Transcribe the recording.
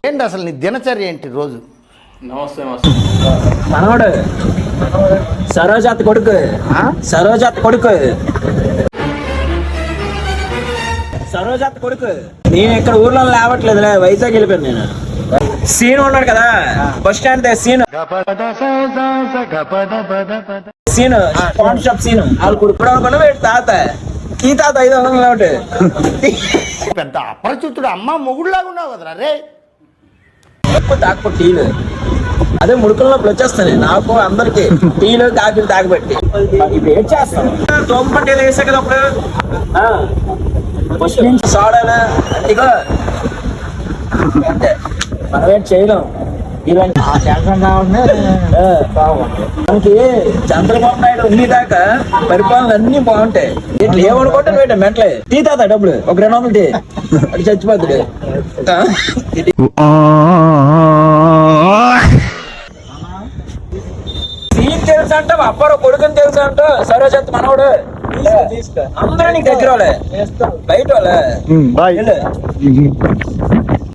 ఏంటి అసలు నీ దినచర్య ఏంటి రోజు? నమస్తే మనవాడు సరోజాత్ కొడుకు నేను ఇక్కడ ఊర్లో లేవట్లేదులే, వైజాగ్ వెళ్ళిపోయాను నేను. సీన్ ఉన్నాడు కదా బస్ స్టాండ్ దగ్గర, సీన్ పాన్ షాప్ సీన్ వాళ్ళు కొడుకు తాత ఈ తాత 500 ఒకటి పెద్ద అపరిచితుడు అమ్మ మొగుడులాగా ఉన్నావు కదరా రే. ఎక్కువ తాకపో టీలు, అదే ముడుకున్నప్పుడు వచ్చేస్తాను నాకు అందరికి టీలు కాఫీలు తాగబెట్టి ఇప్పుడు ఏం చేస్తాను. తోమపంట వేసా కదా అప్పుడు సోడాలు ఇగో అంటే మనం ఏం చేయలేం. మనకి చంద్రబాబు నాయుడు ఉండి దాకా పరిపాలన అన్ని బాగుంటాయి. ఇట్లా ఏమనుకుంటే నువ్వు మెంటలే టీ తాత డబ్బులు ఒక 200 టీ అది చచ్చిపోతుంది. సీన్ తెలుసు అంట, అప్పారో కొడుకుని తెలుసు అంట, సరోజత్ మనోడు అందరూ నీకు దగ్గర వాళ్ళే, బయట వాళ్ళే.